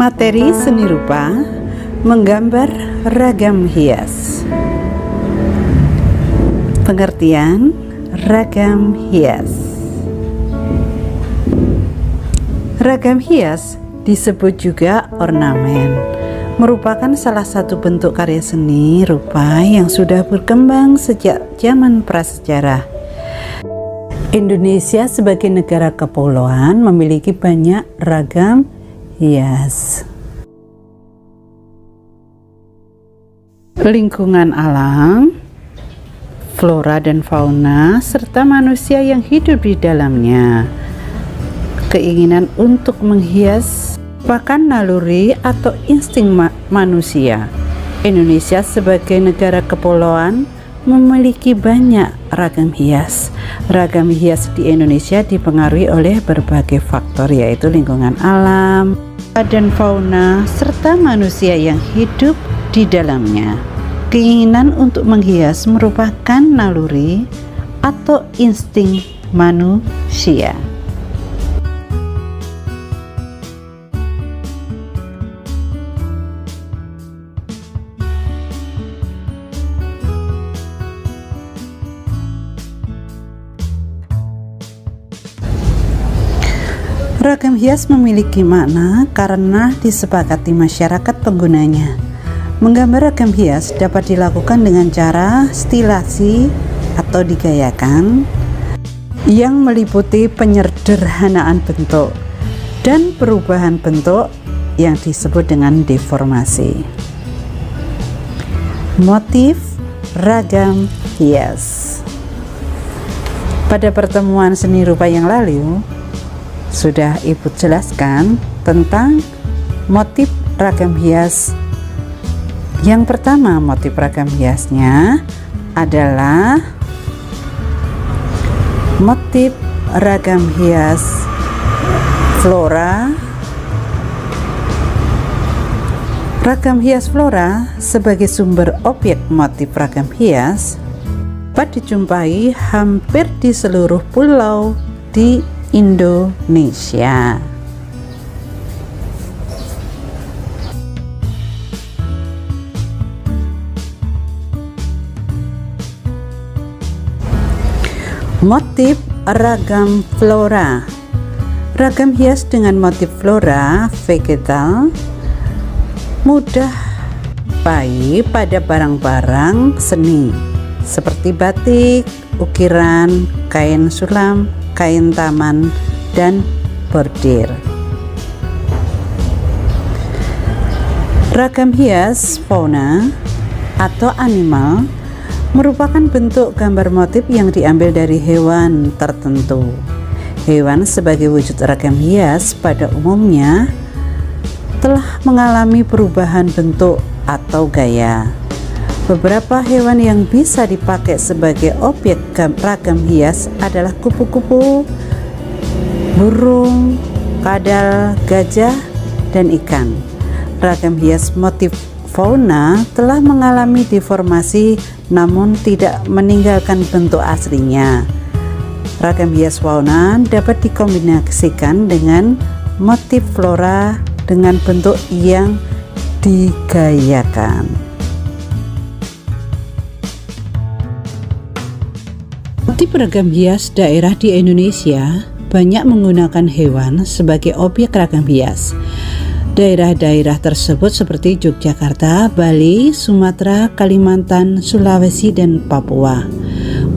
Materi seni rupa menggambar ragam hias. Pengertian ragam hias. Ragam hias disebut juga ornamen, merupakan salah satu bentuk karya seni rupa yang sudah berkembang sejak zaman prasejarah. Indonesia sebagai negara kepulauan memiliki banyak ragam hias. Lingkungan alam, flora dan fauna, serta manusia yang hidup di dalamnya. Keinginan untuk menghias merupakan naluri atau insting manusia. Indonesia sebagai negara kepulauan memiliki banyak ragam hias. Ragam hias di Indonesia dipengaruhi oleh berbagai faktor, yaitu lingkungan alam dan fauna serta manusia yang hidup di dalamnya. Keinginan untuk menghias merupakan naluri atau insting manusia. Ragam hias memiliki makna karena disepakati masyarakat penggunanya. Menggambar ragam hias dapat dilakukan dengan cara stilasi atau digayakan yang meliputi penyederhanaan bentuk dan perubahan bentuk yang disebut dengan deformasi. Motif ragam hias. Pada pertemuan seni rupa yang lalu, sudah Ibu jelaskan tentang motif ragam hias. Yang pertama, motif ragam hiasnya adalah motif ragam hias flora. Ragam hias flora sebagai sumber objek motif ragam hias dapat dijumpai hampir di seluruh pulau di Indonesia. Motif ragam flora. Ragam hias dengan motif flora vegetal mudah baik pada barang-barang seni seperti batik, ukiran, kain sulam, kain taman, dan bordir. Ragam hias fauna atau animal merupakan bentuk gambar motif yang diambil dari hewan tertentu. Hewan sebagai wujud ragam hias pada umumnya telah mengalami perubahan bentuk atau gaya. Beberapa hewan yang bisa dipakai sebagai objek ragam hias adalah kupu-kupu, burung, kadal, gajah, dan ikan. Ragam hias motif fauna telah mengalami deformasi namun tidak meninggalkan bentuk aslinya. Ragam hias fauna dapat dikombinasikan dengan motif flora dengan bentuk yang digayakan. Motif ragam hias daerah di Indonesia banyak menggunakan hewan sebagai objek ragam hias. Daerah-daerah tersebut seperti Yogyakarta, Bali, Sumatera, Kalimantan, Sulawesi, dan Papua.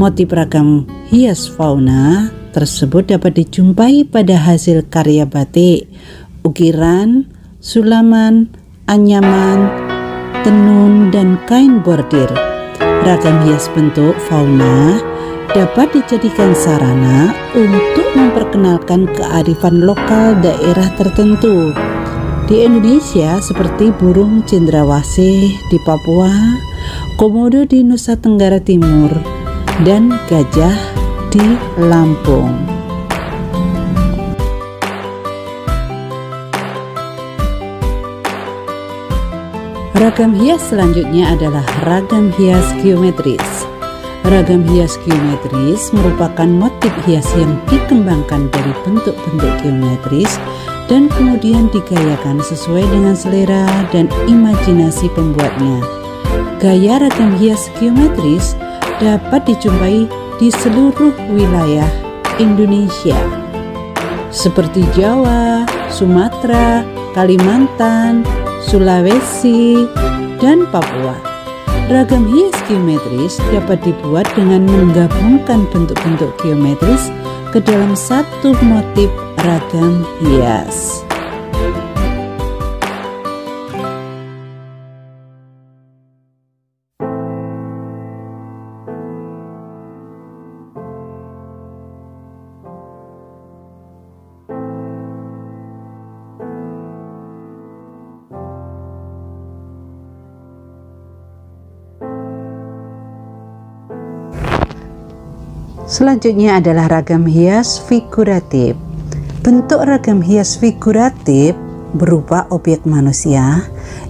Motif ragam hias fauna tersebut dapat dijumpai pada hasil karya batik, ukiran, sulaman, anyaman, tenun, dan kain bordir. Ragam hias bentuk fauna dapat dijadikan sarana untuk memperkenalkan kearifan lokal daerah tertentu. Di Indonesia seperti burung cendrawasih di Papua, komodo di Nusa Tenggara Timur, dan gajah di Lampung. Ragam hias selanjutnya adalah ragam hias geometris. Ragam hias geometris merupakan motif hias yang dikembangkan dari bentuk-bentuk geometris dan kemudian digayakan sesuai dengan selera dan imajinasi pembuatnya. Gaya ragam hias geometris dapat dijumpai di seluruh wilayah Indonesia seperti Jawa, Sumatera, Kalimantan, Sulawesi, dan Papua. Ragam hias geometris dapat dibuat dengan menggabungkan bentuk-bentuk geometris ke dalam satu motif ragam hias. Selanjutnya adalah ragam hias figuratif. Bentuk ragam hias figuratif berupa objek manusia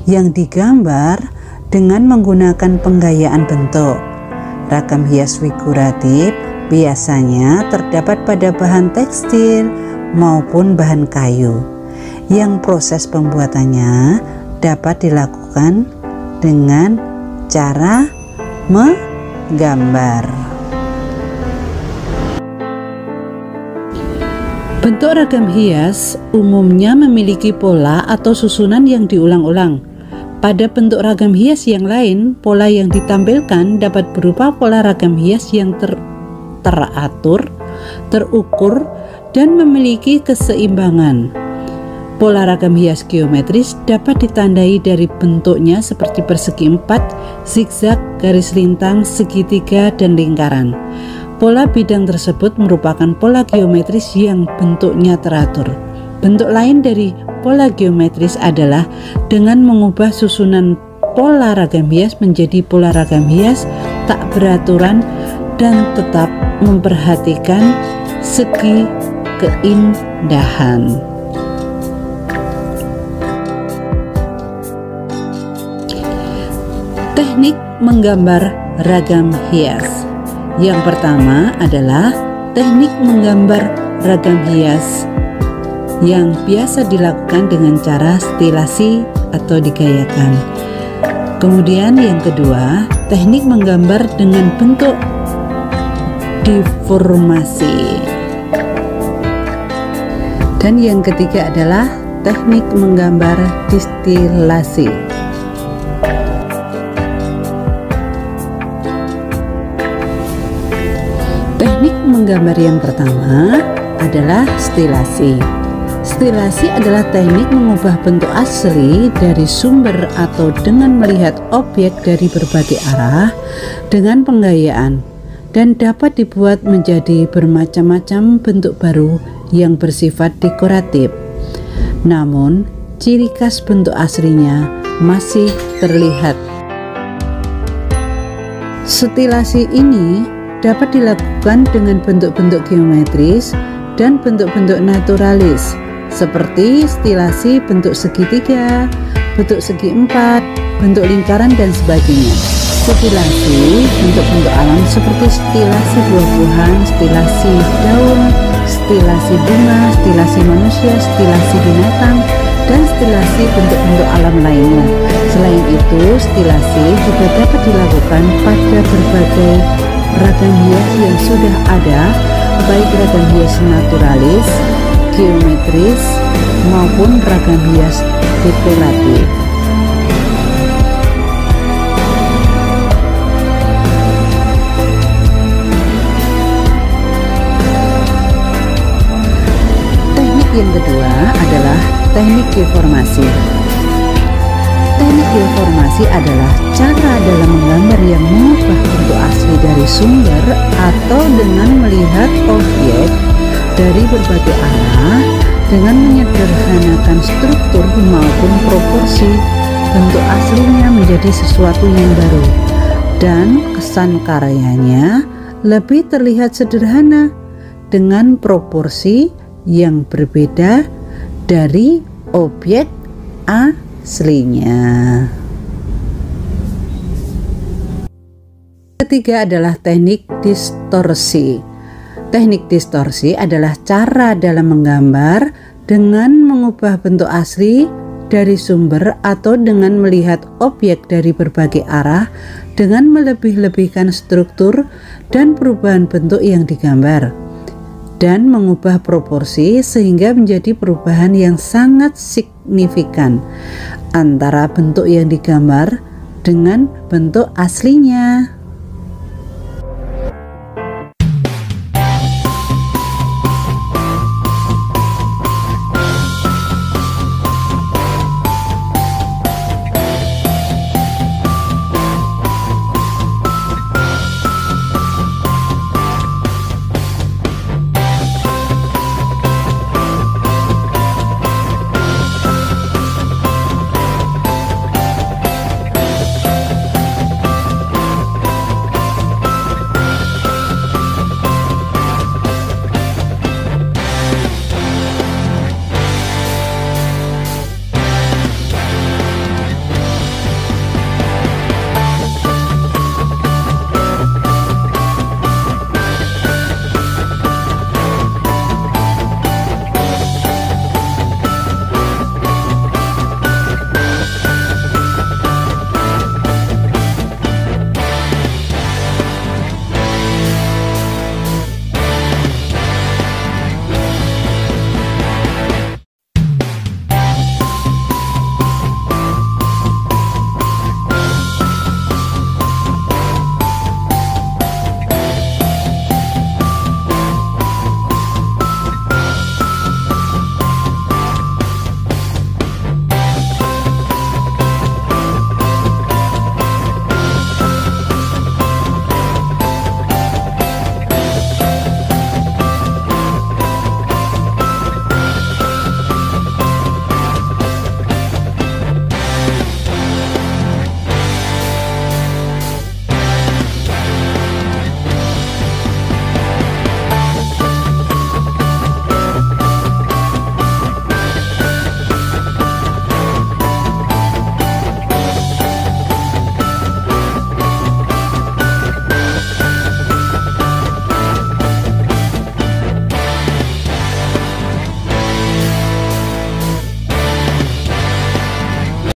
yang digambar dengan menggunakan penggayaan bentuk. Ragam hias figuratif biasanya terdapat pada bahan tekstil maupun bahan kayu, yang proses pembuatannya dapat dilakukan dengan cara menggambar. Bentuk ragam hias umumnya memiliki pola atau susunan yang diulang-ulang. Pada bentuk ragam hias yang lain, pola yang ditampilkan dapat berupa pola ragam hias yang teratur, terukur, dan memiliki keseimbangan. Pola ragam hias geometris dapat ditandai dari bentuknya seperti persegi empat, zigzag, garis lintang, segitiga, dan lingkaran. Pola bidang tersebut merupakan pola geometris yang bentuknya teratur. Bentuk lain dari pola geometris adalah dengan mengubah susunan pola ragam hias menjadi pola ragam hias tak beraturan dan tetap memperhatikan segi keindahan. Teknik menggambar ragam hias. Yang pertama adalah teknik menggambar ragam hias yang biasa dilakukan dengan cara stilasi atau digayakan. Kemudian yang kedua, teknik menggambar dengan bentuk deformasi. Dan yang ketiga adalah teknik menggambar distilasi. Teknik menggambar yang pertama adalah stilasi. Stilasi adalah teknik mengubah bentuk asli dari sumber atau dengan melihat objek dari berbagai arah dengan penggayaan, dan dapat dibuat menjadi bermacam-macam bentuk baru yang bersifat dekoratif. Namun, ciri khas bentuk aslinya masih terlihat. Stilasi ini dapat dilakukan dengan bentuk-bentuk geometris dan bentuk-bentuk naturalis seperti stilasi bentuk segitiga, bentuk segi empat, bentuk lingkaran, dan sebagainya. Stilasi bentuk-bentuk alam seperti stilasi buah-buahan, stilasi daun, stilasi bunga, stilasi manusia, stilasi binatang, dan stilasi bentuk-bentuk alam lainnya. Selain itu, stilasi juga dapat dilakukan pada berbagai ragam hias yang sudah ada, baik ragam hias naturalis, geometris, maupun ragam hias dekoratif. Teknik yang kedua adalah teknik deformasi. Teknik deformasi adalah cara dalam menggambar yang mengubah bentuk asli dari sumber atau dengan melihat objek dari berbagai arah dengan menyederhanakan struktur maupun proporsi bentuk aslinya menjadi sesuatu yang baru, dan kesan karyanya lebih terlihat sederhana dengan proporsi yang berbeda dari objek aslinya. Ketiga adalah teknik distorsi. Teknik distorsi adalah cara dalam menggambar dengan mengubah bentuk asli dari sumber atau dengan melihat objek dari berbagai arah dengan melebih-lebihkan struktur dan perubahan bentuk yang digambar, dan mengubah proporsi sehingga menjadi perubahan yang sangat signifikan antara bentuk yang digambar dengan bentuk aslinya.